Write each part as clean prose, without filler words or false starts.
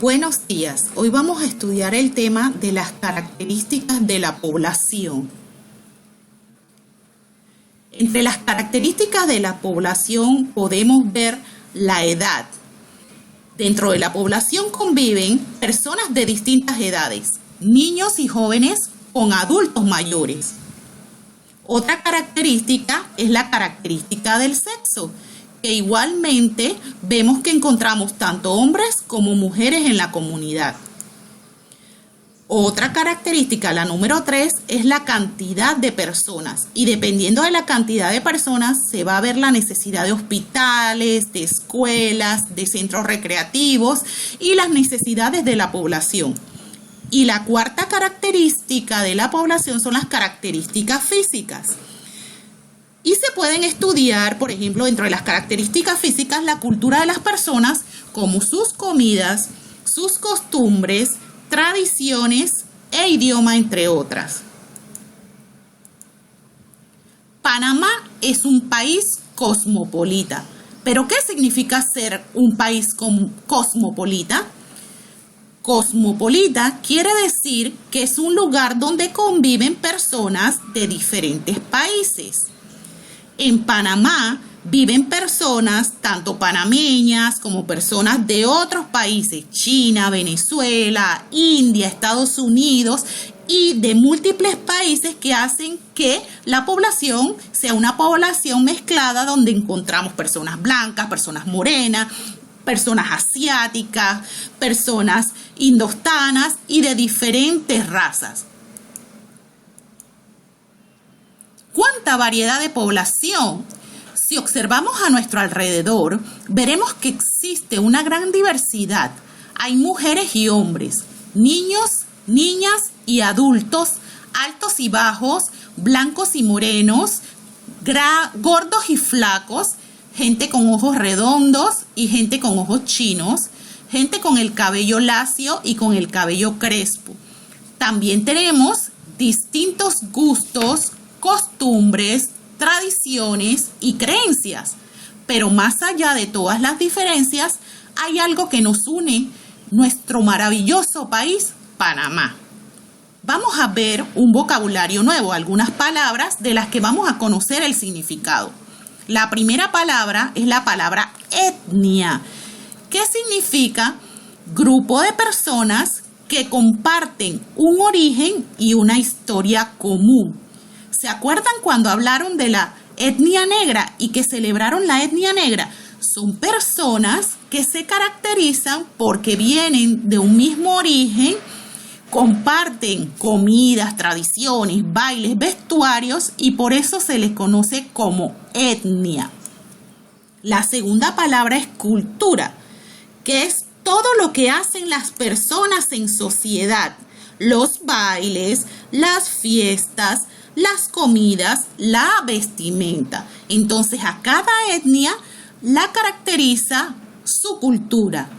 Buenos días, hoy vamos a estudiar el tema de las características de la población. Entre las características de la población podemos ver la edad. Dentro de la población conviven personas de distintas edades, niños y jóvenes con adultos mayores. Otra característica es la característica del sexo, que igualmente vemos que encontramos tanto hombres como mujeres en la comunidad. Otra característica, la número 3, es la cantidad de personas. Y dependiendo de la cantidad de personas, se va a ver la necesidad de hospitales, de escuelas, de centros recreativos y las necesidades de la población. Y la cuarta característica de la población son las características físicas. Y se pueden estudiar, por ejemplo, dentro de las características físicas, la cultura de las personas, como sus comidas, sus costumbres, tradiciones e idioma, entre otras. Panamá es un país cosmopolita. ¿Pero qué significa ser un país cosmopolita? Cosmopolita quiere decir que es un lugar donde conviven personas de diferentes países. En Panamá viven personas tanto panameñas como personas de otros países, China, Venezuela, India, Estados Unidos y de múltiples países que hacen que la población sea una población mezclada donde encontramos personas blancas, personas morenas, personas asiáticas, personas indostanas y de diferentes razas. ¿Cuánta variedad de población? Si observamos a nuestro alrededor, veremos que existe una gran diversidad. Hay mujeres y hombres, niños, niñas y adultos, altos y bajos, blancos y morenos, gordos y flacos, gente con ojos redondos y gente con ojos chinos, gente con el cabello lacio y con el cabello crespo. También tenemos distintos gustos, costumbres, tradiciones y creencias. Pero más allá de todas las diferencias, hay algo que nos une, nuestro maravilloso país, Panamá. Vamos a ver un vocabulario nuevo, algunas palabras de las que vamos a conocer el significado. La primera palabra es la palabra etnia, que significa grupo de personas que comparten un origen y una historia común. ¿Se acuerdan cuando hablaron de la etnia negra y que celebraron la etnia negra? Son personas que se caracterizan porque vienen de un mismo origen, comparten comidas, tradiciones, bailes, vestuarios y por eso se les conoce como etnia. La segunda palabra es cultura, que es todo lo que hacen las personas en sociedad. Los bailes, las fiestas, las comidas, la vestimenta. Entonces a cada etnia la caracteriza su cultura.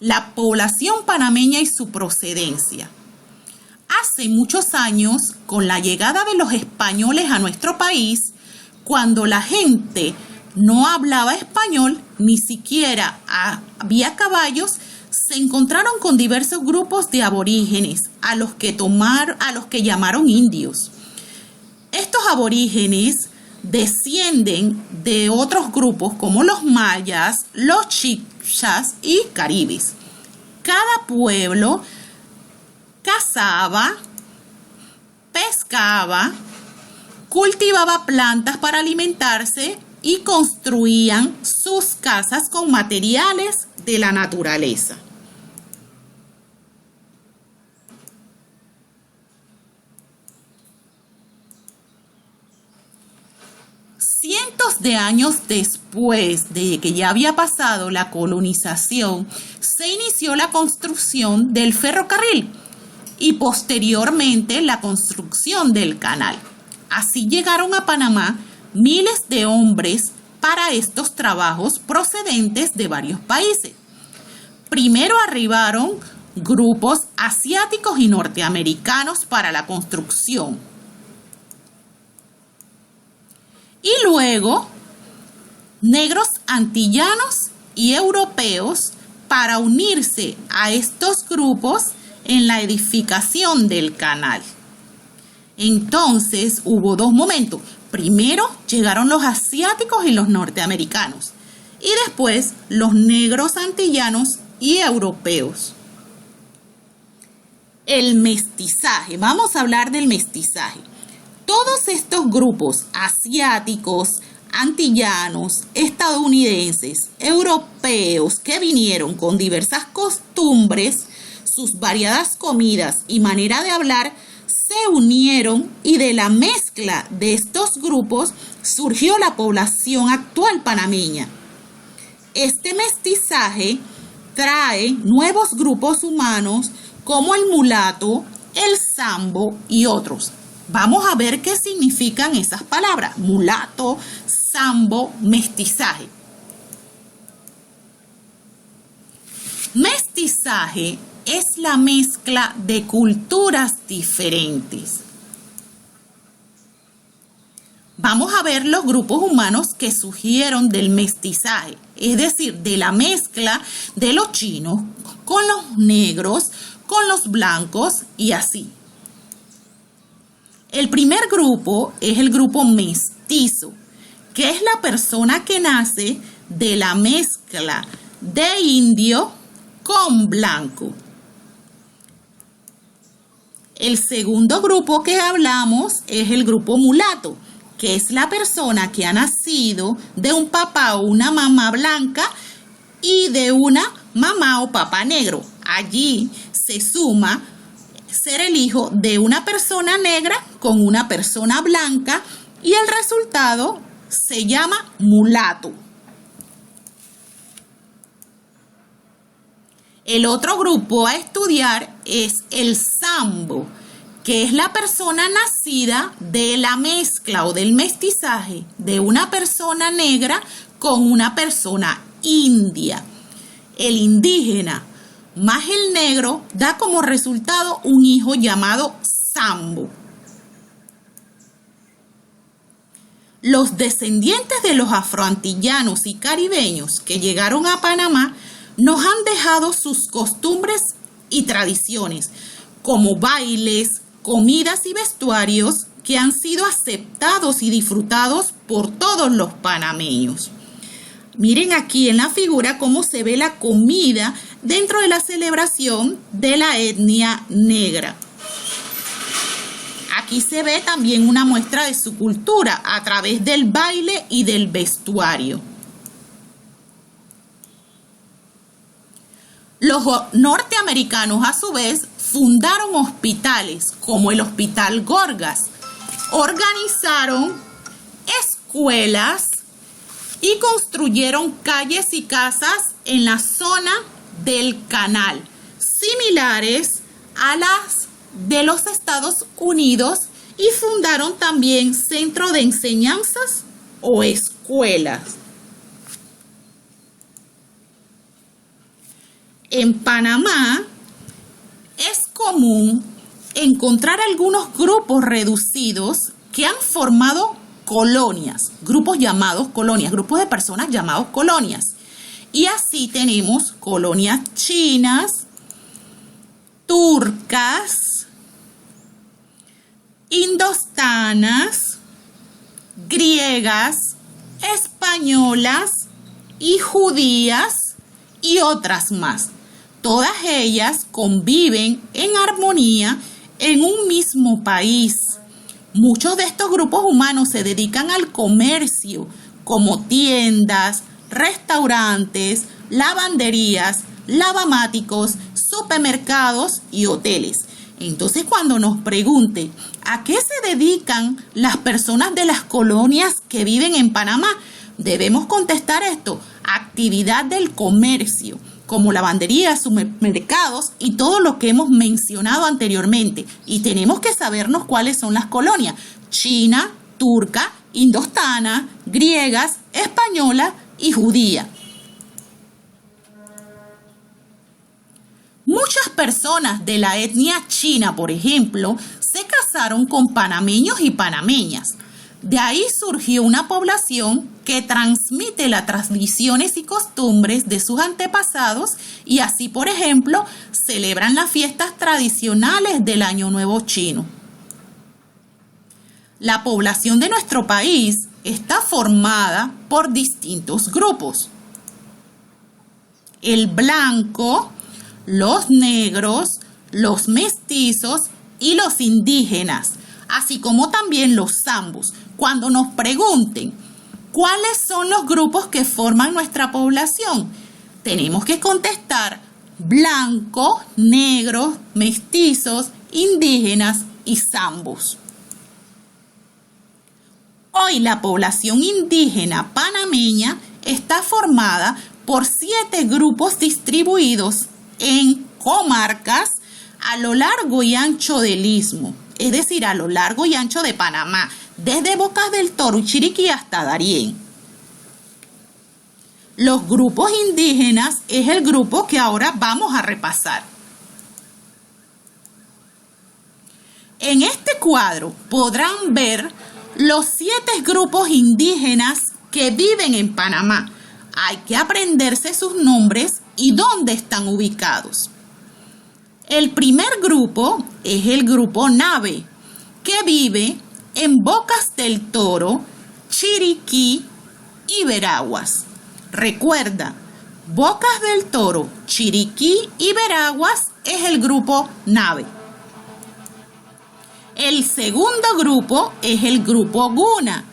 La población panameña y su procedencia. Hace muchos años, con la llegada de los españoles a nuestro país, cuando la gente no hablaba español, ni siquiera había caballos, se encontraron con diversos grupos de aborígenes, a los que llamaron indios. Estos aborígenes descienden de otros grupos como los mayas, los chichas y caribes. Cada pueblo cazaba, pescaba, cultivaba plantas para alimentarse y construían sus casas con materiales de la naturaleza. Cientos de años después de que ya había pasado la colonización, se inició la construcción del ferrocarril y posteriormente la construcción del canal. Así llegaron a Panamá miles de hombres para estos trabajos procedentes de varios países. Primero arribaron grupos asiáticos y norteamericanos para la construcción. Y luego negros antillanos y europeos para unirse a estos grupos en la edificación del canal. Entonces hubo dos momentos. Primero llegaron los asiáticos y los norteamericanos y después los negros antillanos y europeos. El mestizaje. Vamos a hablar del mestizaje. Todos estos grupos asiáticos, antillanos, estadounidenses, europeos que vinieron con diversas costumbres, sus variadas comidas y manera de hablar, se unieron y de la mezcla de estos grupos surgió la población actual panameña. Este mestizaje trae nuevos grupos humanos como el mulato, el sambo y otros. Vamos a ver qué significan esas palabras: mulato, sambo, mestizaje. Mestizaje es la mezcla de culturas diferentes. Vamos a ver los grupos humanos que surgieron del mestizaje, es decir, de la mezcla de los chinos con los negros, con los blancos y así. El primer grupo es el grupo mestizo, que es la persona que nace de la mezcla de indio con blanco. El segundo grupo que hablamos es el grupo mulato, que es la persona que ha nacido de un papá o una mamá blanca y de una mamá o papá negro. Allí se suma ser el hijo de una persona negra con una persona blanca y el resultado se llama mulato. El otro grupo a estudiar es el sambo, que es la persona nacida de la mezcla o del mestizaje de una persona negra con una persona india. El indígena más el negro da como resultado un hijo llamado sambo. Los descendientes de los afroantillanos y caribeños que llegaron a Panamá nos han dejado sus costumbres y tradiciones, como bailes, comidas y vestuarios que han sido aceptados y disfrutados por todos los panameños. Miren aquí en la figura cómo se ve la comida dentro de la celebración de la etnia negra. Aquí se ve también una muestra de su cultura a través del baile y del vestuario. Los norteamericanos, a su vez, fundaron hospitales como el Hospital Gorgas, organizaron escuelas y construyeron calles y casas en la zona del canal, similares a las de los Estados Unidos, y fundaron también centros de enseñanzas o escuelas. En Panamá es común encontrar algunos grupos reducidos que han formado colonias, grupos llamados colonias, grupos de personas llamados colonias. Y así tenemos colonias chinas, turcas, indostanas, griegas, españolas y judías y otras más. Todas ellas conviven en armonía en un mismo país. Muchos de estos grupos humanos se dedican al comercio, como tiendas, restaurantes, lavanderías, lavamáticos, supermercados y hoteles. Entonces, cuando nos pregunten a qué se dedican las personas de las colonias que viven en Panamá, debemos contestar esto: actividad del comercio, como lavanderías, supermercados y todo lo que hemos mencionado anteriormente. Y tenemos que sabernos cuáles son las colonias: china, turca, indostana, griegas, española y judía. Muchas personas de la etnia china, por ejemplo, se casaron con panameños y panameñas. De ahí surgió una población que transmite las tradiciones y costumbres de sus antepasados y así, por ejemplo, celebran las fiestas tradicionales del Año Nuevo Chino. La población de nuestro país está formada por distintos grupos. El blanco, los negros, los mestizos y los indígenas, así como también los zambos. Cuando nos pregunten cuáles son los grupos que forman nuestra población, tenemos que contestar blanco, negros, mestizos, indígenas y zambos. Hoy la población indígena panameña está formada por 7 grupos distribuidos en comarcas a lo largo y ancho del istmo, es decir, a lo largo y ancho de Panamá, desde Bocas del Toro, Chiriquí hasta Darién. Los grupos indígenas es el grupo que ahora vamos a repasar. En este cuadro podrán ver los 7 grupos indígenas que viven en Panamá. Hay que aprenderse sus nombres y dónde están ubicados. El primer grupo es el grupo Nave, que vive en Bocas del Toro, Chiriquí y Veraguas. Recuerda, Bocas del Toro, Chiriquí y Veraguas es el grupo Nave. El segundo grupo es el grupo Guna,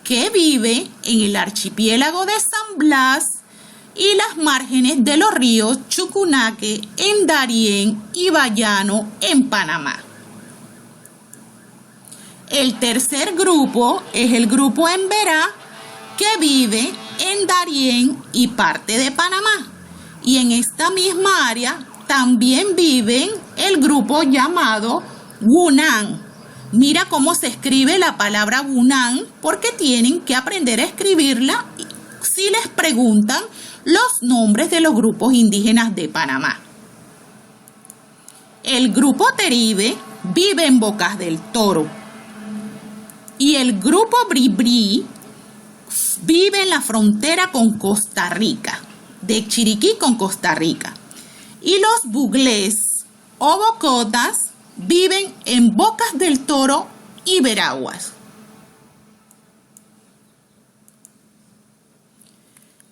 que vive en el archipiélago de San Blas y las márgenes de los ríos Chucunaque en Darién y Bayano en Panamá. El tercer grupo es el grupo Emberá, que vive en Darién y parte de Panamá. Y en esta misma área también viven el grupo llamado Wunán. Mira cómo se escribe la palabra Wunán, porque tienen que aprender a escribirla si les preguntan los nombres de los grupos indígenas de Panamá. El grupo Teribe vive en Bocas del Toro y el grupo Bribri vive en la frontera con Costa Rica, de Chiriquí con Costa Rica. Y los buglés o bocotas viven en Bocas del Toro y Veraguas.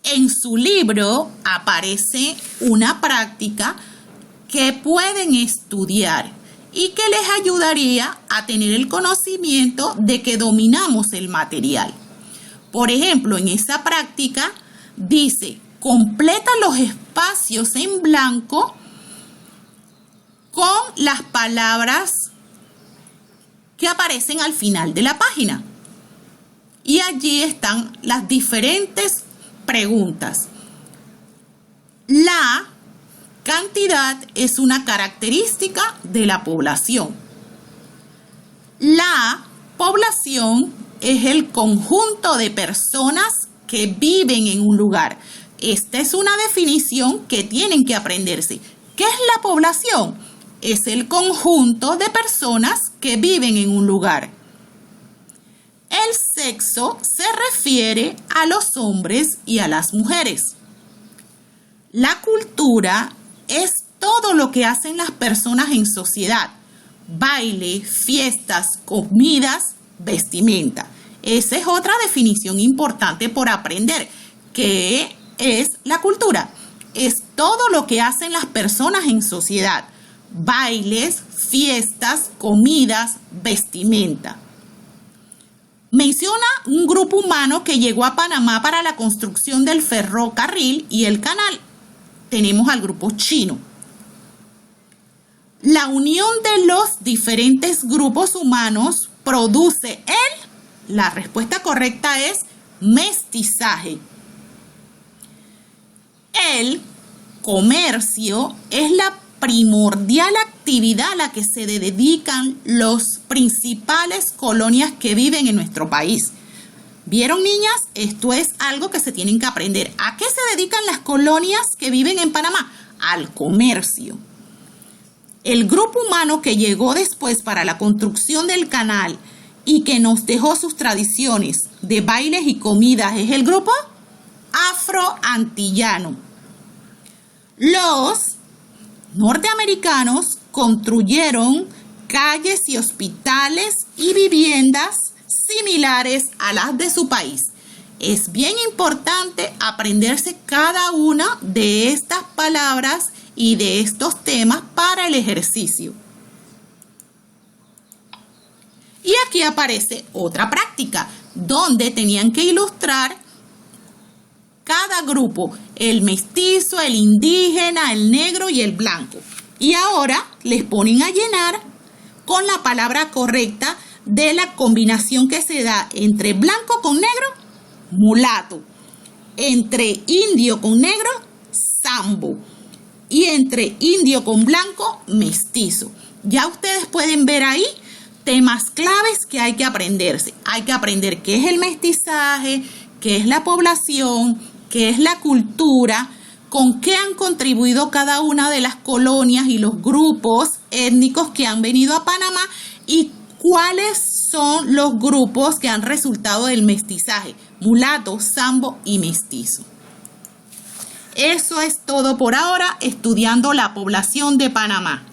En su libro aparece una práctica que pueden estudiar y que les ayudaría a tener el conocimiento de que dominamos el material. Por ejemplo, en esa práctica dice: completa los espacios en blanco con las palabras que aparecen al final de la página. Y allí están las diferentes preguntas. La cantidad es una característica de la población. La población es el conjunto de personas que viven en un lugar. Esta es una definición que tienen que aprenderse. ¿Qué es la población? Es el conjunto de personas que viven en un lugar. El sexo se refiere a los hombres y a las mujeres. La cultura es todo lo que hacen las personas en sociedad: baile, fiestas, comidas, vestimenta. Esa es otra definición importante por aprender. ¿Qué es la cultura? Es todo lo que hacen las personas en sociedad: bailes, fiestas, comidas, vestimenta. Menciona un grupo humano que llegó a Panamá para la construcción del ferrocarril y el canal. Tenemos al grupo chino. La unión de los diferentes grupos humanos produce la respuesta correcta es mestizaje. El comercio es la primordial actividad a la que se dedican las principales colonias que viven en nuestro país. ¿Vieron, niñas? Esto es algo que se tienen que aprender. ¿A qué se dedican las colonias que viven en Panamá? Al comercio. El grupo humano que llegó después para la construcción del canal y que nos dejó sus tradiciones de bailes y comidas es el grupo afroantillano. Los norteamericanos construyeron calles y hospitales y viviendas similares a las de su país. Es bien importante aprenderse cada una de estas palabras y de estos temas para el ejercicio. Y aquí aparece otra práctica, donde tenían que ilustrar cada grupo, el mestizo, el indígena, el negro y el blanco. Y ahora les ponen a llenar con la palabra correcta de la combinación que se da entre blanco con negro, mulato, entre indio con negro, sambo, y entre indio con blanco, mestizo. Ya ustedes pueden ver ahí temas claves que hay que aprenderse. Hay que aprender qué es el mestizaje, qué es la población, qué es la cultura, con qué han contribuido cada una de las colonias y los grupos étnicos que han venido a Panamá y cuáles son los grupos que han resultado del mestizaje, mulato, sambo y mestizo. Eso es todo por ahora, estudiando la población de Panamá.